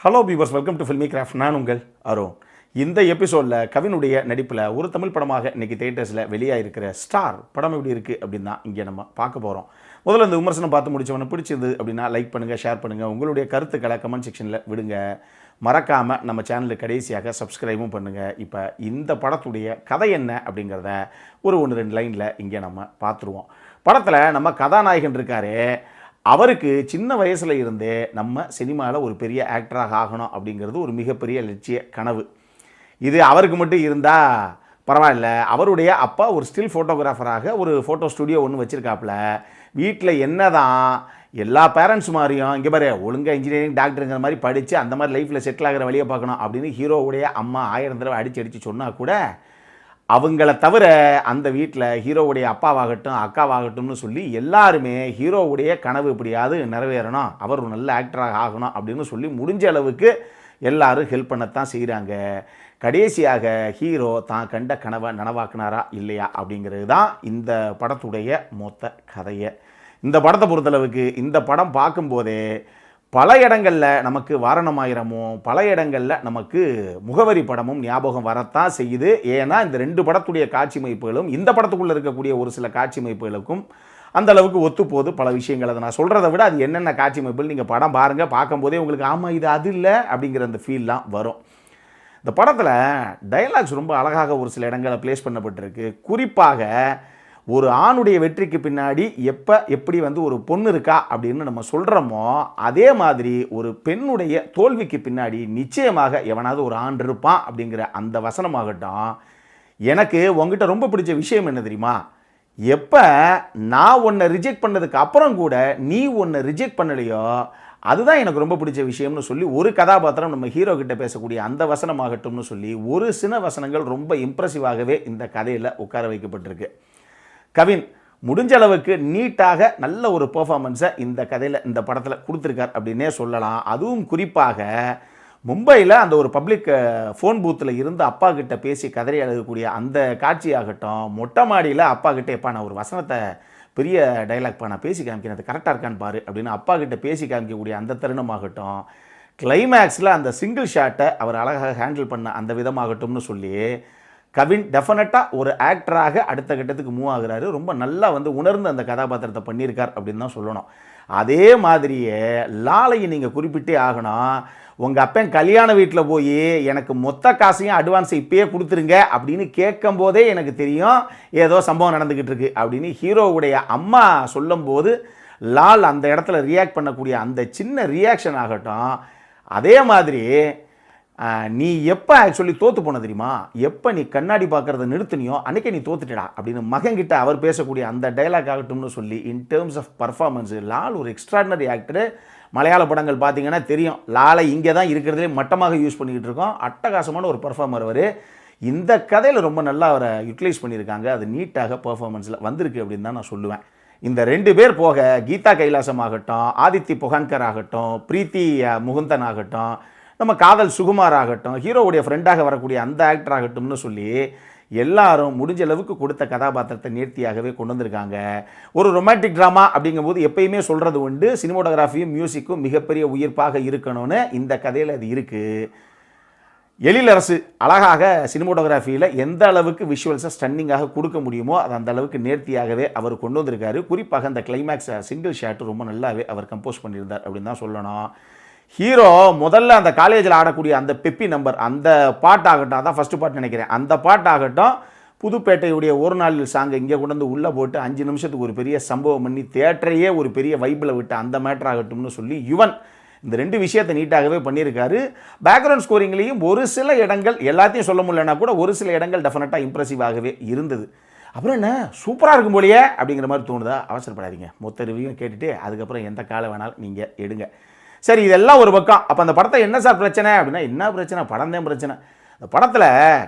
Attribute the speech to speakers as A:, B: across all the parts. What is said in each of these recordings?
A: Hello viewers, welcome to filmi craft. நான் உங்கள் அருண். இந்த எபிசோடில் கவினுடைய நடிப்பில் ஒரு தமிழ் படமாக இன்றைக்கி தியேட்டர்ஸில் வெளியாகிருக்கிற ஸ்டார் படம் எப்படி இருக்குது அப்படின்னு தான் இங்கே நம்ம பார்க்க போகிறோம். முதல்ல இந்த விமர்சனம் பார்த்து முடிச்சவொன்னே பிடிச்சிருந்து அப்படின்னா லைக் பண்ணுங்கள், ஷேர் பண்ணுங்கள், உங்களுடைய கருத்துக்களை கமெண்ட் செக்ஷனில் விடுங்க. மறக்காமல் நம்ம சேனலுக்கு கடைசியாக சப்ஸ்கிரைபும் பண்ணுங்கள். இப்போ இந்த படத்துடைய கதை என்ன அப்படிங்கிறத ஒரு 1-2 லைனில் இங்கே நம்ம பார்த்துருவோம். படத்தில் நம்ம கதாநாயகன் இருக்கார். அவருக்கு சின்ன வயசில் இருந்தே நம்ம சினிமாவில் ஒரு பெரிய ஆக்டராக ஆகணும் அப்படிங்கிறது ஒரு மிகப்பெரிய லட்சிய கனவு. இது அவருக்கு மட்டும் இருந்தால் பரவாயில்ல. அவருடைய அப்பா ஒரு ஸ்டில் ஃபோட்டோகிராஃபராக ஒரு ஃபோட்டோ ஸ்டுடியோ ஒன்று வச்சுருக்காப்புல. வீட்டில் என்ன தான் எல்லா பேரண்ட்ஸ் மாதிரியும் இங்கே பாரு ஒழுங்காக இன்ஜினியரிங் டாக்டருங்கிற மாதிரி படித்து அந்த மாதிரி லைஃப்பில் செட்டில் ஆகிற வழியை பார்க்கணும் அப்படின்னு ஹீரோவுடைய அம்மா 1000 தடவை அடித்து சொன்னால் கூட அவங்கள தவிர அந்த வீட்டில் ஹீரோவுடைய அப்பாவாகட்டும் அக்காவாகட்டும்னு சொல்லி எல்லாருமே ஹீரோவுடைய கனவு எப்படியாவது நிறைவேறணும், அவர் ஒரு நல்ல ஆக்டராக ஆகணும் அப்படின்னு சொல்லி முடிஞ்ச அளவுக்கு எல்லாரும் ஹெல்ப் பண்ணத்தான் செய்கிறாங்க. கடைசியாக ஹீரோ தான் கண்ட கனவை நனவாக்குனாரா இல்லையா அப்படிங்கிறது தான் இந்த படத்துடைய மொத்த கதையை. இந்த படத்தை பொறுத்தளவுக்கு இந்த படம் பார்க்கும்போதே பல இடங்களில் நமக்கு வாரணமாயிரமும் பல இடங்களில் நமக்கு முகவரி படமும் ஞாபகம் வரத்தான் செய்யுது. ஏன்னா இந்த 2 படத்துடைய காட்சி அமைப்புகளும் இந்த படத்துக்குள்ளே இருக்கக்கூடிய ஒரு சில காட்சி அமைப்புகளுக்கும் அந்த அளவுக்கு ஒத்துப்போது பல விஷயங்கள். அதை நான் சொல்கிறத விட அது என்னென்ன காட்சி அமைப்புகள் நீங்கள் படம் பாருங்கள், பார்க்கும்போதே உங்களுக்கு ஆமாம் இது அது இல்லை அப்படிங்கிற அந்த ஃபீல்லாம் வரும். இந்த படத்தில் டயலாக்ஸ் ரொம்ப அழகாக ஒரு சில இடங்களில் ப்ளேஸ் பண்ணப்பட்டிருக்கு. குறிப்பாக ஒரு ஆணுடைய வெற்றிக்கு பின்னாடி எப்படி ஒரு பொண்ணு இருக்கா அப்படின்னு நம்ம சொல்கிறோமோ அதே மாதிரி ஒரு பெண்ணுடைய தோல்விக்கு பின்னாடி நிச்சயமாக எவனாவது ஒரு ஆண் இருப்பான் அப்படிங்கிற அந்த வசனமாகட்டும். எனக்கு உங்ககிட்ட ரொம்ப பிடிச்ச விஷயம் என்ன தெரியுமா? எப்போ நான் உன்னை ரிஜெக்ட் பண்ணதுக்கு அப்புறம் கூட நீ உன்னை ரிஜெக்ட் பண்ணலையோ அதுதான் எனக்கு ரொம்ப பிடிச்ச விஷயம்னு சொல்லி ஒரு கதாபாத்திரம் நம்ம ஹீரோ கிட்ட பேசக்கூடிய அந்த வசனமாகட்டும்னு சொல்லி ஒரு சில வசனங்கள் ரொம்ப இம்ப்ரெசிவாகவே இந்த கதையில் உட்கார வைக்கப்பட்டிருக்கு. கவின் முடிஞ்ச அளவுக்கு நீட்டாக நல்ல ஒரு பெர்ஃபார்மன்ஸை இந்த கதையில் இந்த படத்தில் கொடுத்துருக்கார் அப்படின்னே சொல்லலாம். அதுவும் குறிப்பாக மும்பையில் அந்த ஒரு பப்ளிக் ஃபோன் பூத்தில் இருந்து அப்பா கிட்ட பேசி கதறி அழுகக்கூடிய அந்த காட்சியாகட்டும், மொட்டை மாடியில் அப்பா கிட்டே எப்பா நான் ஒரு வசனத்தை பெரிய டைலாக்ப்பா நான் பேசி காமிக்கிறேன், அது கரெக்டாக இருக்கான்னு பாரு அப்படின்னு அப்பா கிட்ட பேசி காமிக்கக்கூடிய அந்த தருணமாகட்டும், கிளைமேக்ஸில் அந்த சிங்கிள் ஷாட்டை அவர் அழகாக ஹேண்டில் பண்ண அந்த விதமாகட்டும்னு சொல்லி கவின் டெஃபினட்டாக ஒரு ஆக்டராக அடுத்த கட்டத்துக்கு மூவ் ஆகுறாரு. ரொம்ப நல்லா உணர்ந்து அந்த கதாபாத்திரத்தை பண்ணியிருக்கார் அப்படின்னு தான் சொல்லணும். அதே மாதிரியே லாலையை நீங்கள் குறிப்பிட்டே ஆகணும். உங்கள் அப்பன் கல்யாண வீட்டில் போய் எனக்கு மொத்த காசையும் அட்வான்ஸை இப்பயே கொடுத்துருங்க அப்படின்னு கேட்கும் போதே எனக்கு தெரியும் ஏதோ சம்பவம் நடந்துக்கிட்டு இருக்கு அப்படின்னு ஹீரோவுடைய அம்மா சொல்லும்போது லால் அந்த இடத்துல ரியாக்ட் பண்ணக்கூடிய அந்த சின்ன ரியாக்ஷன் ஆகட்டும். அதே மாதிரி நீ எப்போ ஆக்சுவலி தோற்று போன தெரியுமா, எப்போ நீ கண்ணாடி பார்க்குறத நிறுத்தினியோ அன்றைக்கே நீ தோத்துட்டடா அப்படின்னு மகன்கிட்ட அவர் பேசக்கூடிய அந்த டைலாக் ஆகட்டும்னு சொல்லி in terms of performance Lal ஒரு எக்ஸ்ட்ராடினரி ஆக்டரு. மலையாள படங்கள் பார்த்தீங்கன்னா தெரியும், லாலை இங்கே தான் இருக்கிறதுலே மட்டமாக யூஸ் பண்ணிக்கிட்டு இருக்கோம். அட்டகாசமான ஒரு பர்ஃபார்மர் அவர். இந்த கதையில் ரொம்ப நல்லா அவரை யூட்டிலைஸ் பண்ணியிருக்காங்க. அது நீட்டாக பர்ஃபார்மன்ஸில் வந்திருக்கு அப்படின்னு தான் நான் சொல்லுவேன். இந்த 2 பேர் போக கீதா கைலாசம் ஆகட்டும், ஆதித்தி புகான்கர் ஆகட்டும், பிரீத்தி முகுந்தன் ஆகட்டும், நம்ம காதல் சுகுமார் ஆகட்டும், ஹீரோவுடைய ஃப்ரெண்டாக வரக்கூடிய அந்த ஆக்டர் ஆகட்டும்னு சொல்லி எல்லாரும் முடிஞ்ச அளவுக்கு கொடுத்த கதாபாத்திரத்தை நேர்த்தியாகவே கொண்டு வந்திருக்காங்க. ஒரு ரொமான்டிக் ட்ராமா அப்படிங்கும்போது எப்பயுமே சொல்கிறது உண்டு, சினிமோட்டோகிராஃபியும் மியூசிக்கும் மிகப்பெரிய உயிர்ப்பாக இருக்கணும்னு. இந்த கதையில் அது இருக்குது. எழிலரசு அழகாக சினிமோட்டோகிராஃபியில் எந்த அளவுக்கு விஷுவல்ஸை ஸ்டன்னிங்காக கொடுக்க முடியுமோ அது அந்த அளவுக்கு நேர்த்தியாகவே அவர் கொண்டு வந்திருக்காரு. குறிப்பாக அந்த கிளைமேக்ஸ் சிங்கிள் ஷாட் ரொம்ப நல்லாவே அவர் கம்போஸ் பண்ணியிருந்தார் அப்படின்னு தான் சொல்லணும். ஹீரோ முதல்ல அந்த காலேஜில் ஆடக்கூடிய அந்த பெப்பி நம்பர் அந்த பாட்டாகட்டும், அதான் ஃபஸ்ட்டு பாட்டு நினைக்கிறேன், அந்த பாட்டாகட்டும், புதுப்பேட்டையுடைய ஒரு நாளில் சாங் இங்கே கொண்டு வந்து உள்ளே போட்டு 5 நிமிஷத்துக்கு ஒரு பெரிய சம்பவம் பண்ணி தியேட்டரையே ஒரு பெரிய வைப்பில் விட்டு அந்த மேட்டர் ஆகட்டும்னு சொல்லி யுவன் இந்த 2 விஷயத்தை நீட்டாகவே பண்ணியிருக்காரு. பேக்ரவுண்ட் ஸ்கோரிங்லேயும் ஒரு சில இடங்கள் எல்லாத்தையும் சொல்ல முடியலன்னா கூட ஒரு சில இடங்கள் டெஃபினட்டாக இம்ப்ரெசிவாகவே இருந்தது. அப்புறம் என்ன சூப்பராக இருக்கும் போலையே அப்படிங்கிற மாதிரி தோணுதா? அவசரப்படாதீங்க, மொத்த ரிவ்யூவும் கேட்டுட்டு அதுக்கப்புறம் எந்த காலம் வேணாலும் நீங்கள் எடுங்க. சரி, இதெல்லாம் ஒரு பக்கம். அப்போ அந்த படத்தை என்ன சார் பிரச்சனை அப்படின்னா, என்ன பிரச்சனை? படம் தான் பிரச்சனை. அந்த படத்தில்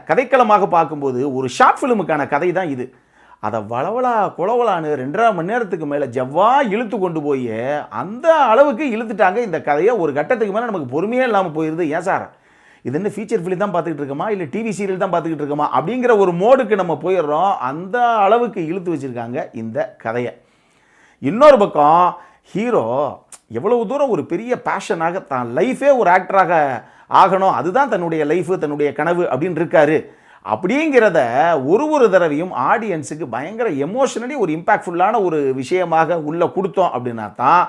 A: கதைக்களமாக பார்க்கும்போது ஒரு ஷார்ட் ஃபிலிமுக்கான கதை தான் இது. அதை வளவலா குளவலான்னு 2.5 மணி நேரத்துக்கு மேலே இழுத்து கொண்டு போய் அந்த அளவுக்கு இழுத்துட்டாங்க இந்த கதையை. ஒரு கட்டத்துக்கு மேலே நமக்கு பொறுமையே இல்லாமல் போயிடுது. ஏன் சார் இது என்ன ஃபீச்சர் ஃபிலிம் தான் பார்த்துக்கிட்டு இருக்கோமா இல்லை டிவி சீரியல் தான் பார்த்துக்கிட்டு இருக்கோமா அப்படிங்கிற ஒரு மோடுக்கு நம்ம போயிடுறோம். அந்த அளவுக்கு இழுத்து வச்சுருக்காங்க இந்த கதையை. இன்னொரு பக்கம் ஹீரோ எவ்வளவு தூரம் ஒரு பெரிய பேஷனாக தான் லைஃபே ஒரு ஆக்டராக ஆகணும், அதுதான் தன்னுடைய லைஃபு, தன்னுடைய கனவு அப்படின்னு இருக்காரு. அப்படிங்கிறத ஒரு தடவையும் ஆடியன்ஸுக்கு பயங்கர எமோஷனலி ஒரு இம்பேக்ட்ஃபுல்லான ஒரு விஷயமாக உள்ளே கொடுத்தோம் அப்படின்னா தான்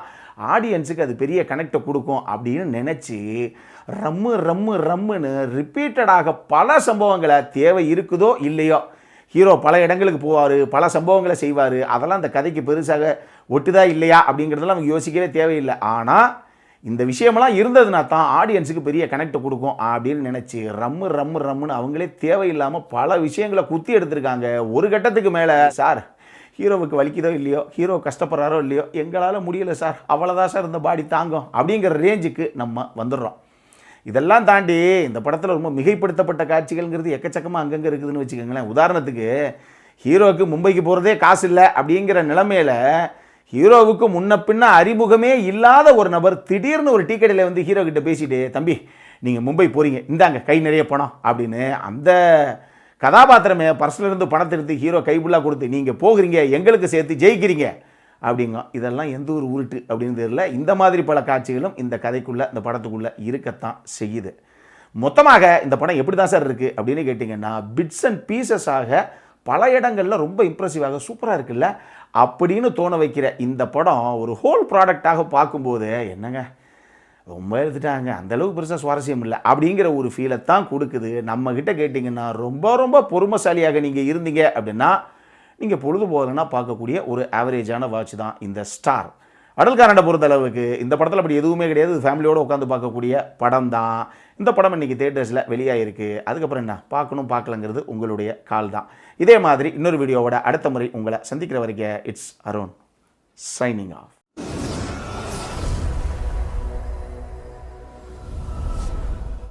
A: ஆடியன்ஸுக்கு அது பெரிய கனெக்டை கொடுக்கும் அப்படின்னு நினச்சி ரம்முன்னு ரிப்பீட்டடாக பல சம்பவங்களை தேவை இருக்குதோ இல்லையோ ஹீரோ பல இடங்களுக்கு போவார், பல சம்பவங்களை செய்வார். அதெல்லாம் அந்த கதைக்கு பெருசாக ஒட்டுதா இல்லையா அப்படிங்கிறதெல்லாம் அவங்க யோசிக்கவே தேவையில்லை. ஆனால் இந்த விஷயமெல்லாம் இருந்ததுனா தான் ஆடியன்ஸுக்கு பெரிய கனெக்ட் கொடுக்கும் அப்படின்னு நினச்சி ரம்முன்னு அவங்களே தேவையில்லாமல் பல விஷயங்களை குத்தி எடுத்திருக்காங்க. ஒரு கட்டத்துக்கு மேலே சார் ஹீரோவுக்கு வலிக்குதோ இல்லையோ, ஹீரோ கஷ்டப்படுறாரோ இல்லையோ, எங்களால் முடியலை சார், அவ்வளோதான் சார் இந்த பாடி தாங்கும் அப்படிங்கிற ரேஞ்சுக்கு நம்ம வந்துடுறோம். இதெல்லாம் தாண்டி இந்த படத்தில் ரொம்ப மிகைப்படுத்தப்பட்ட காட்சிகள்ங்கிறது எக்கச்சக்கமாக அங்கங்கே இருக்குதுன்னு வச்சுக்கோங்களேன். உதாரணத்துக்கு ஹீரோவுக்கு மும்பைக்கு போகிறதே காசு இல்லை அப்படிங்கிற நிலைமையில் ஹீரோவுக்கு முன்ன பின்ன அறிமுகமே இல்லாத ஒரு நபர் திடீர்னு ஒரு டீ கடையில் வந்து ஹீரோ கிட்ட பேசிட்டு, தம்பி நீங்கள் மும்பை போகிறீங்க, இந்தாங்க கை நிறைய பணம் அப்படின்னு அந்த கதாபாத்திரமே பர்ஸ்லேருந்து பணத்தை எடுத்து ஹீரோ கைபுல்லாக கொடுத்து நீங்கள் போகிறீங்க, எங்களுக்கு சேர்த்து ஜெயிக்கிறீங்க அப்படிங்க. இதெல்லாம் எந்த ஒரு உருட்டு அப்படின்னு தெரியல. இந்த மாதிரி பல காட்சிகளும் இந்த கதைக்குள்ளே, இந்த படத்துக்குள்ளே இருக்கத்தான் செய்யுது. மொத்தமாக இந்த படம் எப்படி தான் சார் இருக்குது அப்படின்னு கேட்டிங்கன்னா, பிட்ஸ் அண்ட் பீசஸாக பல இடங்களில் ரொம்ப இம்ப்ரெசிவாக சூப்பராக இருக்குல்ல அப்படின்னு தோண வைக்கிற இந்த படம் ஒரு ஹோல் ப்ராடக்டாக பார்க்கும்போது என்னங்க ரொம்ப எடுத்துட்டாங்க, அந்தளவுக்கு பெருசாக சுவாரஸ்யம் இல்லை அப்படிங்கிற ஒரு ஃபீலை தான் கொடுக்குது. நம்மக்கிட்ட கேட்டிங்கன்னா ரொம்ப பொறுமைசாலியாக நீங்கள் இருந்தீங்க அப்படின்னா நீங்கள் பொழுது போகலன்னா பார்க்கக்கூடிய ஒரு ஆவரேஜான வாட்ச் தான் இந்த ஸ்டார். அடல்காரனை பொறுத்தளவுக்கு இந்த படத்தில் அப்படி எதுவுமே கிடையாது, ஃபேமிலியோடு உட்காந்து பார்க்கக்கூடிய படம் தான். இந்த படம் இன்றைக்கி தியேட்டர்ஸில் வெளியாகிருக்கு. அதுக்கப்புறம் என்ன பார்க்கணும் பார்க்கலங்கிறது உங்களுடைய கால் தான். இதே மாதிரி இன்னொரு வீடியோவோட அடுத்த முறை உங்களை சந்திக்கிற வரைக்கும் இட்ஸ் அருண் சைனிங் ஆஃப்.